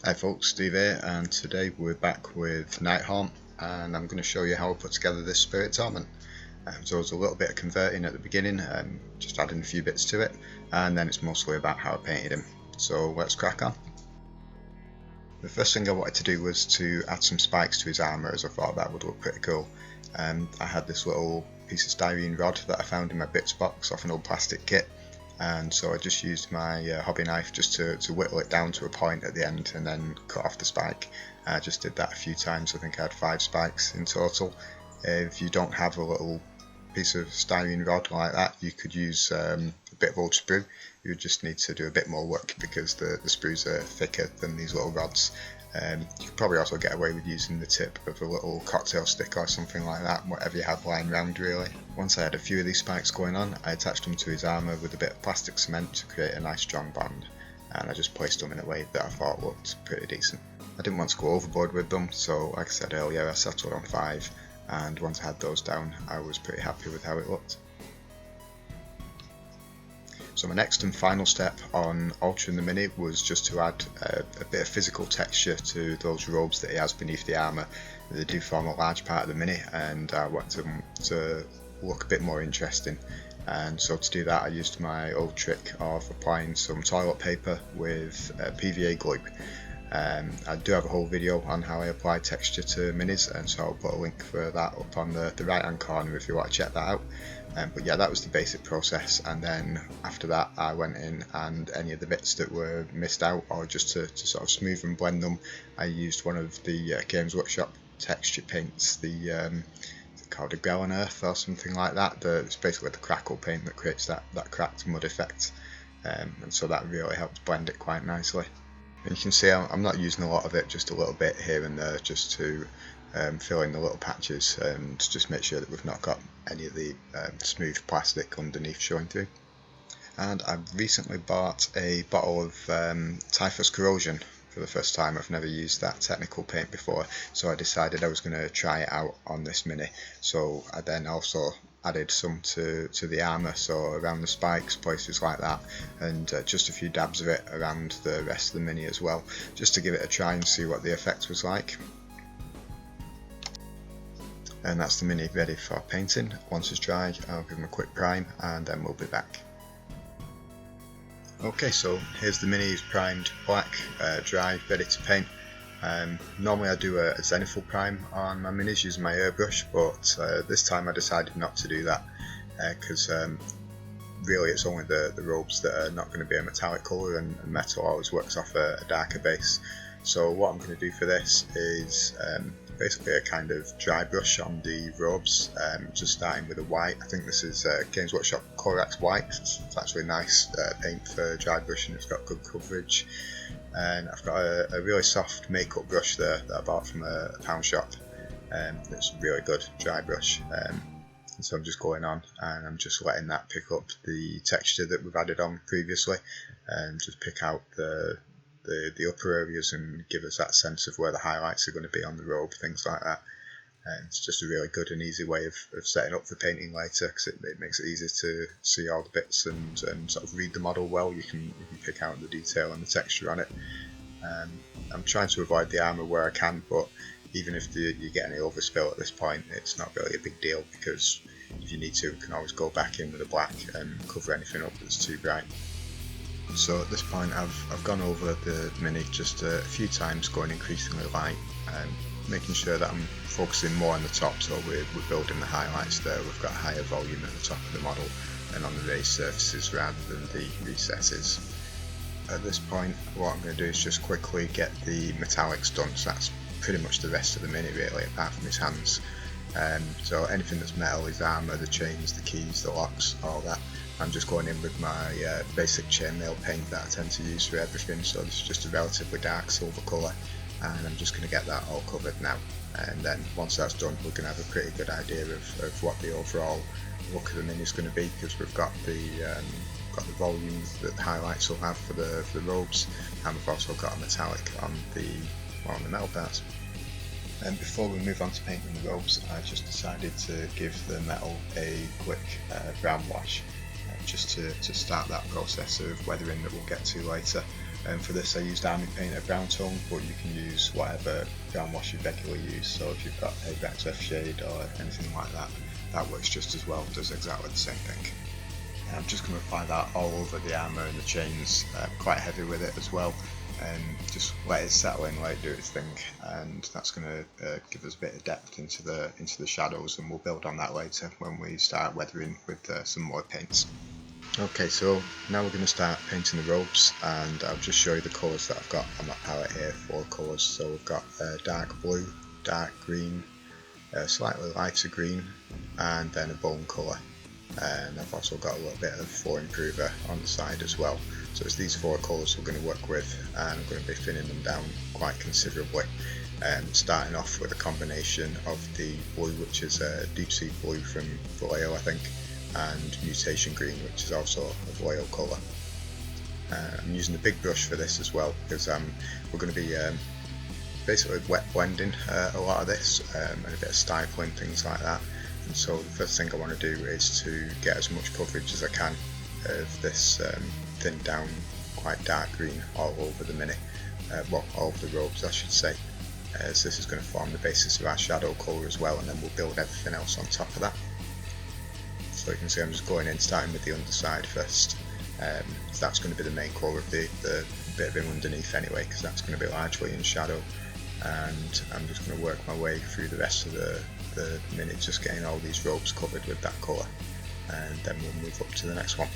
Hi folks, Steve here, and today we're back with Nighthaunt, and I'm going to show you how I put together this Spirit Torment. So there's a little bit of converting at the beginning, just adding a few bits to it, and then it's mostly about how I painted him. So let's crack on. The first thing I wanted to do was to add some spikes to his armour, as I thought that would look pretty cool. I had this little piece of styrene rod that I found in my bits box off an old plastic kit. And so I just used my hobby knife just to whittle it down to a point at the end and then cut off the spike. I just did that a few times. I think I had 5 spikes in total. If you don't have a little piece of styrene rod like that, you could use a bit of old sprue. You would just need to do a bit more work because the sprues are thicker than these little rods. You could probably also get away with using the tip of a little cocktail stick or something like that, whatever you have lying around really. Once I had a few of these spikes going on, I attached them to his armour with a bit of plastic cement to create a nice strong bond, and I just placed them in a way that I thought looked pretty decent. I didn't want to go overboard with them, so like I said earlier, I settled on 5, and once I had those down, I was pretty happy with how it looked. So my next and final step on altering the mini was just to add a bit of physical texture to those robes that he has beneath the armour. They do form a large part of the mini, and I wanted them to look a bit more interesting. And so to do that, I used my old trick of applying some toilet paper with PVA glue. I do have a whole video on how I apply texture to minis, and so I'll put a link for that up on the right hand corner if you want to check that out. But yeah, that was the basic process, and then after that I went in and any of the bits that were missed out, or just to sort of smooth and blend them, I used one of the Gamesworkshop texture paints, called a Grell on Earth or something like that. It's basically the crackle paint that creates that cracked mud effect, and so that really helps blend it quite nicely. And you can see I'm not using a lot of it, just a little bit here and there, just to fill in the little patches and just make sure that we've not got any of the smooth plastic underneath showing through. And I recently bought a bottle of Typhus Corrosion for the first time. I've never used that technical paint before, so I decided I was going to try it out on this mini. So I then also added some to the armour, so around the spikes, places like that, and just a few dabs of it around the rest of the mini as well, just to give it a try and see what the effect was like. And that's the mini ready for painting. Once it's dry, I'll give them a quick prime and then we'll be back. Okay, so here's the mini, primed black, dry, ready to paint. Normally I do a zenithal prime on my minis using my airbrush, but this time I decided not to do that because really it's only the robes that are not going to be a metallic colour, and metal always works off a darker base. So what I'm going to do for this is basically a kind of dry brush on the robes, just starting with a white. I think this is Gamesworkshop Corax White. It's actually a nice paint for dry brush, and it's got good coverage. And I've got a really soft makeup brush there that I bought from a pound shop. It's a really good dry brush. And so I'm just going on and I'm just letting that pick up the texture that we've added on previously, and just pick out the upper areas and give us that sense of where the highlights are going to be on the robe, things like that. And it's just a really good and easy way of setting up for painting later, because it makes it easy to see all the bits and sort of read the model well. You can pick out the detail and the texture on it. I'm trying to avoid the armour where I can, but even if you get any overspill at this point, it's not really a big deal, because if you need to, you can always go back in with a black and cover anything up that's too bright. So at this point I've gone over the mini just a few times, going increasingly light, and making sure that I'm focusing more on the top, so we're building the highlights there. We've got higher volume at the top of the model and on the raised surfaces rather than the recesses. At this point what I'm going to do is just quickly get the metallics done, so that's pretty much the rest of the mini really, apart from his hands. So anything that's metal, his armour, the chains, the keys, the locks, all that, I'm just going in with my basic chainmail paint that I tend to use for everything. So this is just a relatively dark silver colour, and I'm just going to get that all covered now. And then once that's done, we're going to have a pretty good idea of what the overall look of the mini is going to be, because we've got the volume that the highlights will have for the robes, and we've also got a metallic on the metal parts. And before we move on to painting the robes, I just decided to give the metal a quick brown wash, just to start that process of weathering that we'll get to later. For this I used Army Painter Brown Tone, but you can use whatever brown wash you regularly use, so if you've got a Vector shade or anything like that, that works just as well, does exactly the same thing. And I'm just going to apply that all over the armour and the chains, quite heavy with it as well, and just let it settle in, let it do its thing, and that's going to give us a bit of depth into the shadows, and we'll build on that later when we start weathering with some more paints. Okay, so now we're going to start painting the robes, and I'll just show you the colours that I've got on that palette here, 4 colours. So we've got dark blue, dark green, slightly lighter green, and then a bone colour. And I've also got a little bit of 4 improver on the side as well. So it's these 4 colours we're going to work with, and I'm going to be thinning them down quite considerably. Starting off with a combination of the blue, which is a deep sea blue from Vallejo, I think, and Mutation Green, which is also a Vallejo colour. I'm using the big brush for this as well, because we're going to be basically wet blending a lot of this, and a bit of stifling, things like that. And so the first thing I want to do is to get as much coverage as I can of this thinned down quite dark green all over the mini, well, all over the robes I should say, as this is going to form the basis of our shadow colour as well, and then we'll build everything else on top of that. So you can see I'm just going in, starting with the underside first. So that's going to be the main colour of the bit of him underneath anyway, because that's going to be largely in shadow. And I'm just going to work my way through the rest of the mini, just getting all these robes covered with that colour, and then we'll move up to the next one.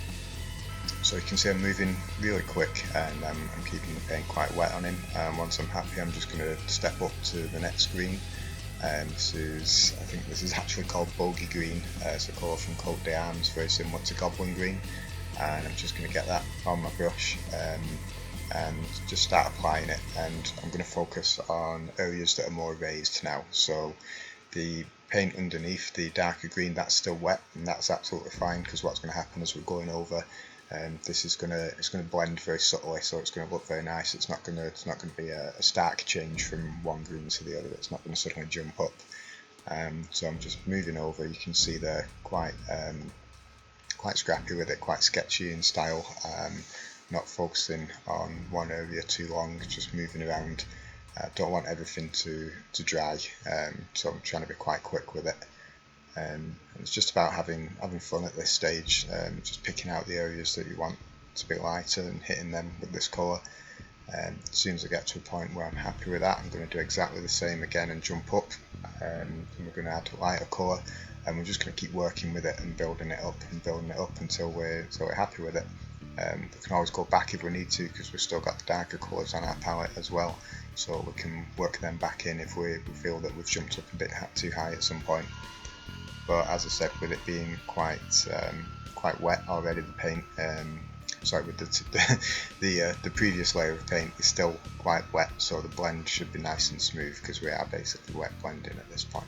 So you can see I'm moving really quick, and I'm keeping the paint quite wet on him. Once I'm happy, I'm just going to step up to the next green. I think this is actually called Boogey Green. It's a colour from Cote, very similar to Goblin Green, and I'm just going to get that on my brush and just start applying it, and I'm going to focus on areas that are more raised now. So the paint underneath, the darker green, that's still wet, and that's absolutely fine, because what's going to happen as we're going over, this is going to blend very subtly, so it's going to look very nice. It's not going to be a stark change from one green to the other. It's not going to suddenly jump up. So I'm just moving over. You can see they're quite scrappy with it, quite sketchy in style. Not focusing on one area too long, just moving around. Don't want everything to dry, so I'm trying to be quite quick with it. It's just about having fun at this stage, just picking out the areas that you want to be lighter and hitting them with this colour. As soon as I get to a point where I'm happy with that, I'm going to do exactly the same again and jump up, and we're going to add a lighter colour, and we're just going to keep working with it and building it up until we're happy with it. We can always go back if we need to, because we've still got the darker colours on our palette as well, so we can work them back in if we feel that we've jumped up a bit too high at some point. But as I said, with it being quite wet already, the paint, with the previous layer of paint is still quite wet, so the blend should be nice and smooth, because we are basically wet blending at this point.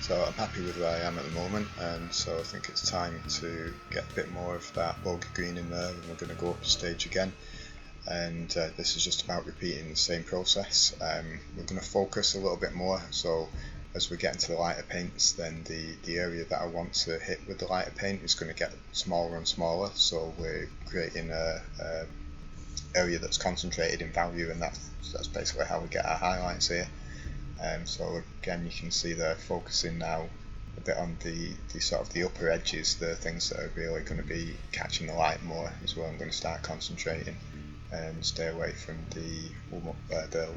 So I'm happy with where I am at the moment, and so I think it's time to get a bit more of that Boogey Green in there, and we're going to go up a stage again. And this is just about repeating the same process. We're going to focus a little bit more, so as we get into the lighter paints, then the area that I want to hit with the lighter paint is going to get smaller and smaller, so we're creating a area that's concentrated in value, and that's basically how we get our highlights here. So again, you can see they're focusing now a bit on the sort of the upper edges, the things that are really going to be catching the light more, is where I'm going to start concentrating, and stay away from the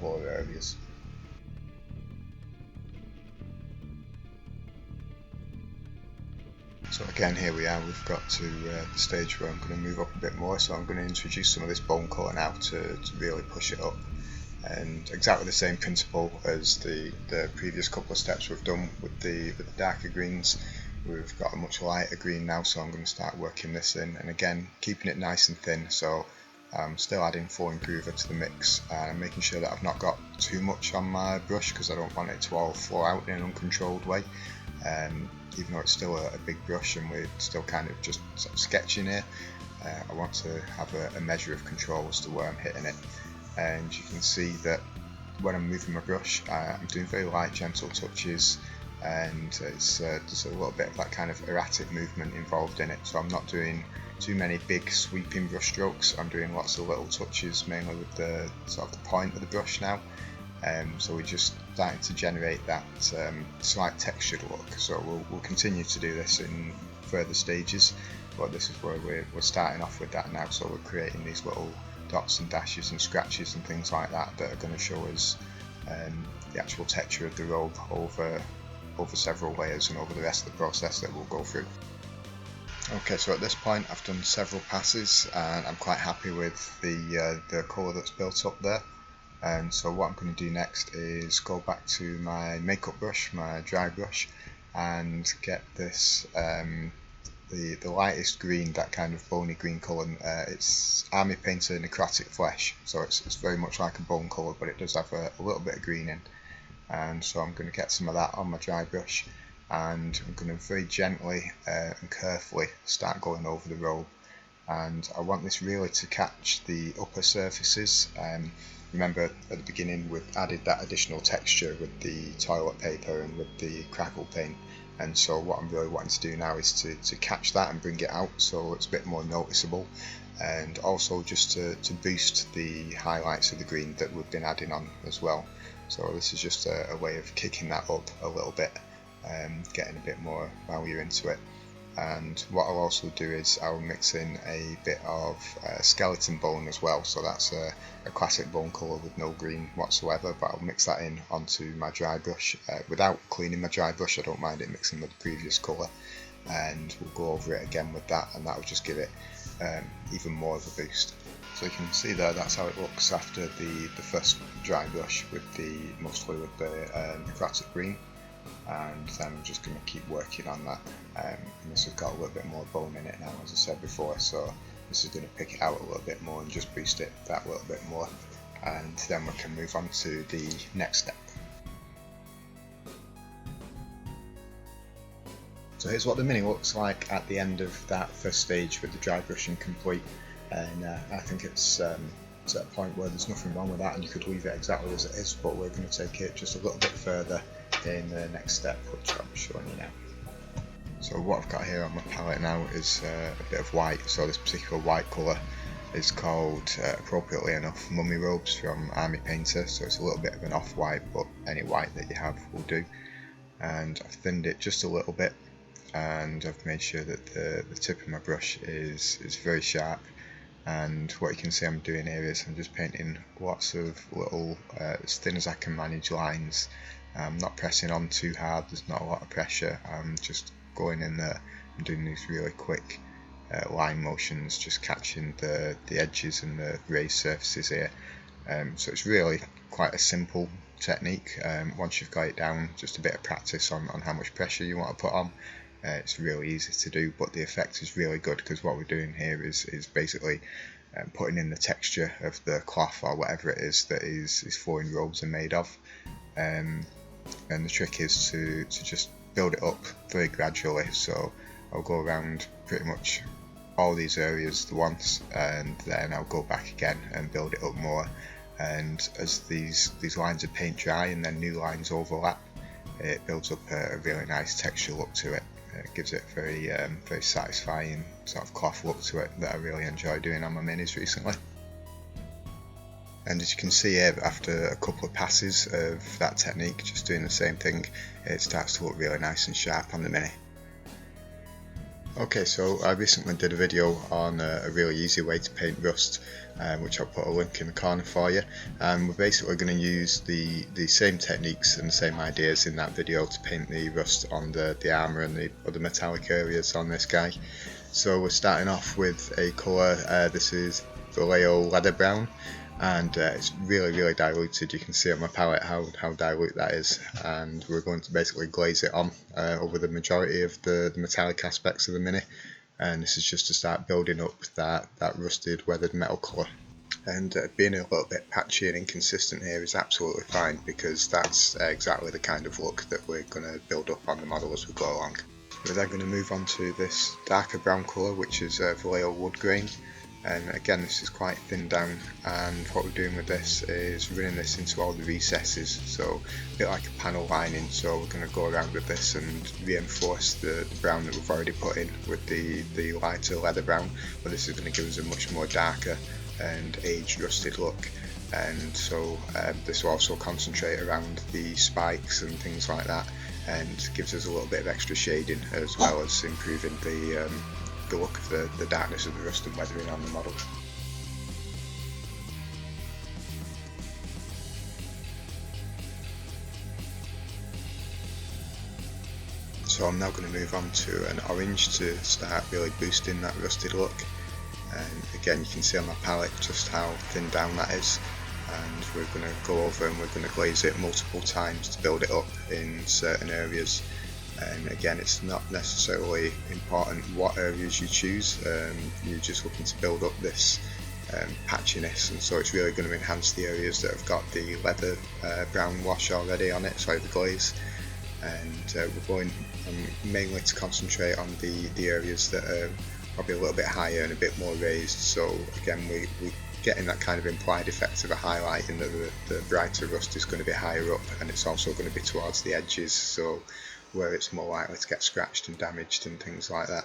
lower areas. So again, here we are, we've got to the stage where I'm going to move up a bit more, so I'm going to introduce some of this bone colour now to really push it up. And exactly the same principle as the previous couple of steps we've done with the darker greens. We've got a much lighter green now, so I'm going to start working this in, and again keeping it nice and thin, so I'm still adding 4 improver to the mix, and I'm making sure that I've not got too much on my brush, because I don't want it to all flow out in an uncontrolled way. Even though it's still a big brush and we're still kind of just sort of sketching here, I want to have a measure of control as to where I'm hitting it. And you can see that when I'm moving my brush, I'm doing very light, gentle touches, and it's just a little bit of that kind of erratic movement involved in it. So I'm not doing too many big sweeping brush strokes. I'm doing lots of little touches, mainly with the sort of the point of the brush now. So we're just starting to generate that slight textured look. So we'll continue to do this in further stages, but this is where we're starting off with that now. So we're creating these little dots and dashes and scratches and things like that that are going to show us the actual texture of the robe over several layers and over the rest of the process that we'll go through. Okay, so at this point I've done several passes and I'm quite happy with the colour that's built up there. And so what I'm going to do next is go back to my makeup brush, my dry brush, and get this the lightest green, that kind of bony green colour. It's Army Painter Necrotic Flesh, so it's very much like a bone colour, but it does have a little bit of green in. And so I'm going to get some of that on my dry brush, and I'm going to very gently and carefully start going over the robe. And I want this really to catch the upper surfaces. Remember at the beginning we've added that additional texture with the toilet paper and with the crackle paint, and so what I'm really wanting to do now is to catch that and bring it out so it's a bit more noticeable, and also just to boost the highlights of the green that we've been adding on as well. So this is just a way of kicking that up a little bit, getting a bit more value into it. And what I'll also do is I'll mix in a bit of skeleton bone as well. So that's a classic bone colour with no green whatsoever, but I'll mix that in onto my dry brush without cleaning my dry brush. I don't mind it mixing with the previous colour, and we'll go over it again with that, and that will just give it even more of a boost. So you can see there, that's how it looks after the first dry brush mostly with the Necrotic Green. And then I'm just going to keep working on that, and this has got a little bit more bone in it now, as I said before, so this is going to pick it out a little bit more and just boost it that little bit more, and then we can move on to the next step. So here's what the mini looks like at the end of that first stage with the dry brushing complete, and I think it's at a point where there's nothing wrong with that, and you could leave it exactly as it is, but we're going to take it just a little bit further in the next step, which I'm showing you now. So what I've got here on my palette now is a bit of white. So this particular white colour is called, appropriately enough, Mummy Robes from Army Painter. So it's a little bit of an off-white, but any white that you have will do. And I've thinned it just a little bit, and I've made sure that the tip of my brush is very sharp. And what you can see I'm doing here is I'm just painting lots of little, as thin as I can manage, lines. I'm not pressing on too hard, there's not a lot of pressure, I'm just going in there and doing these really quick line motions, just catching the edges and the raised surfaces here. So it's really quite a simple technique. Once you've got it down, just a bit of practice on how much pressure you want to put on, it's really easy to do, but the effect is really good, because what we're doing here is basically putting in the texture of the cloth or whatever it is that these foreign robes are made of. And the trick is to just build it up very gradually. So I'll go around pretty much all these areas at once, and then I'll go back again and build it up more. And as these lines of paint dry and then new lines overlap, it builds up a really nice texture look to it. It gives it a very satisfying sort of cloth look to it that I really enjoy doing on my minis recently. And as you can see here, after a couple of passes of that technique, just doing the same thing, it starts to look really nice and sharp on the mini. Okay, so I recently did a video on a really easy way to paint rust, which I'll put a link in the corner for you. And we're basically going to use the same techniques and the same ideas in that video to paint the rust on the armour and the other metallic areas on this guy. So we're starting off with a colour, this is Vallejo Leather Brown. And it's really diluted. You can see on my palette how dilute that is, and we're going to basically glaze it on over the majority of the metallic aspects of the mini, and this is just to start building up that rusted weathered metal colour. And being a little bit patchy and inconsistent here is absolutely fine, because that's exactly the kind of look that we're going to build up on the model as we go along. We're then going to move on to this darker brown colour, which is Vallejo Woodgrain. And again, this is quite thin down, and what we're doing with this is running this into all the recesses, so a bit like a panel lining. So we're going to go around with this and reinforce the brown that we've already put in with the lighter leather brown, but this is going to give us a much more darker and aged rusted look. And so this will also concentrate around the spikes and things like that, and gives us a little bit of extra shading, as well as improving the look of the darkness of the rust and weathering on the model. So I'm now going to move on to an orange to start really boosting that rusted look. And again, you can see on my palette just how thin down that is, and we're going to go over and we're going to glaze it multiple times to build it up in certain areas. And again, it's not necessarily important what areas you choose, you're just looking to build up this patchiness, and so it's really going to enhance the areas that have got the leather brown wash already on it, sorry, the glaze. And we're going mainly to concentrate on the areas that are probably a little bit higher and a bit more raised. So again, we're getting that kind of implied effect of a highlighting that the brighter rust is going to be higher up, and it's also going to be towards the edges, so where it's more likely to get scratched and damaged and things like that.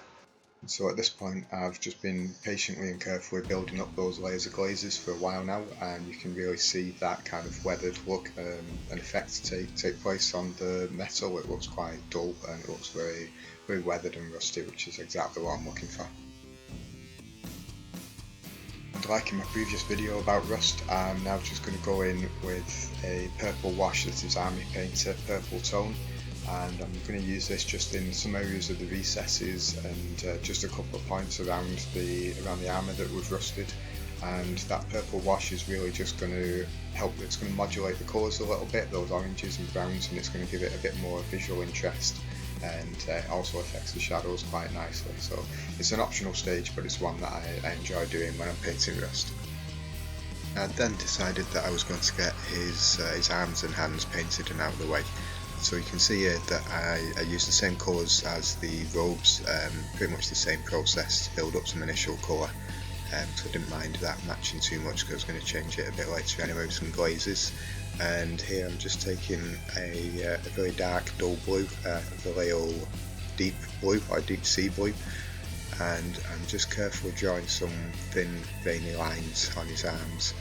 So at this point, I've just been patiently and carefully building up those layers of glazes for a while now, and you can really see that kind of weathered look and effect take place on the metal. It looks quite dull and it looks very, very weathered and rusty, which is exactly what I'm looking for. And like in my previous video about rust, I'm now just going to go in with a purple wash that is Army Painter purple tone. And I'm going to use this just in some areas of the recesses and just a couple of points around the armour that we've rusted. And that purple wash is really just going to help, it's going to modulate the colours a little bit, those oranges and browns, and it's going to give it a bit more visual interest, and it also affects the shadows quite nicely. So it's an optional stage, but it's one that I enjoy doing when I'm painting rust. I then decided that I was going to get his arms and hands painted and out of the way. So you can see here that I used the same colours as the robes, pretty much the same process to build up some initial colour, so I didn't mind that matching too much because I was going to change it a bit later anyway with some glazes. And here I'm just taking a very dark dull blue, Vallejo deep blue or deep sea blue, and I'm just carefully drawing some thin veiny lines on his arms,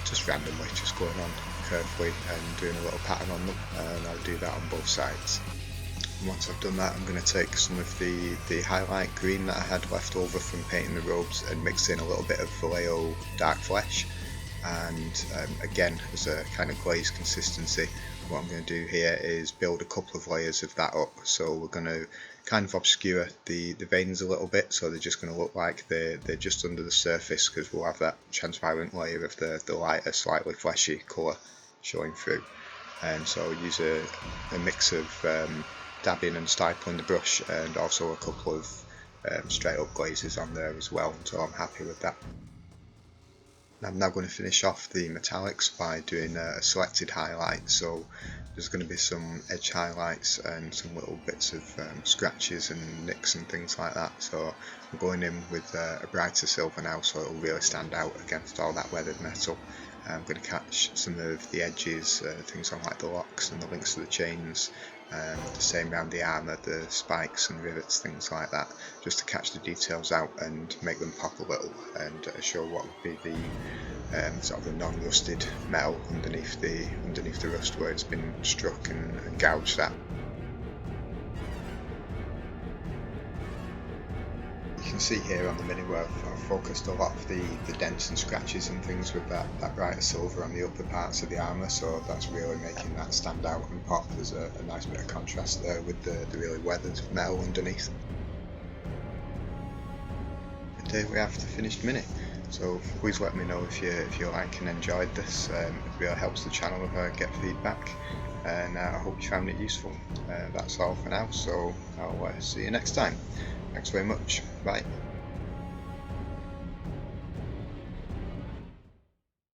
just randomly, just going on carefully and doing a little pattern on them, and I'll do that on both sides. And once I've done that, I'm going to take some of the highlight green that I had left over from painting the robes and mix in a little bit of Vallejo dark flesh, and again, as a kind of glaze consistency, what I'm going to do here is build a couple of layers of that up. So we're going to kind of obscure the veins a little bit, so they're just going to look like they're just under the surface, because we'll have that transparent layer of the lighter, slightly fleshy colour showing through. And so I'll use a mix of dabbing and stipling the brush, and also a couple of straight up glazes on there as well, so I'm happy with that. I'm now going to finish off the metallics by doing a selected highlight. So there's going to be some edge highlights and some little bits of scratches and nicks and things like that. So I'm going in with a brighter silver now, so it'll really stand out against all that weathered metal. I'm going to catch some of the edges, things on like the locks and the links to the chains, the same around the armour, the spikes and rivets, things like that, just to catch the details out and make them pop a little, and show what would be the sort of the non-rusted metal underneath the rust where it's been struck and gouged at. You can see here on the mini where I've focused a lot of the dents and scratches and things with that brighter silver on the upper parts of the armour, so that's really making that stand out and pop. There's a nice bit of contrast there with the really weathered metal underneath. And here we have the finished mini. So please let me know if you like and enjoyed this. It really helps the channel if I get feedback, and I hope you found it useful. That's all for now, so I'll see you next time. Thanks very much. Bye.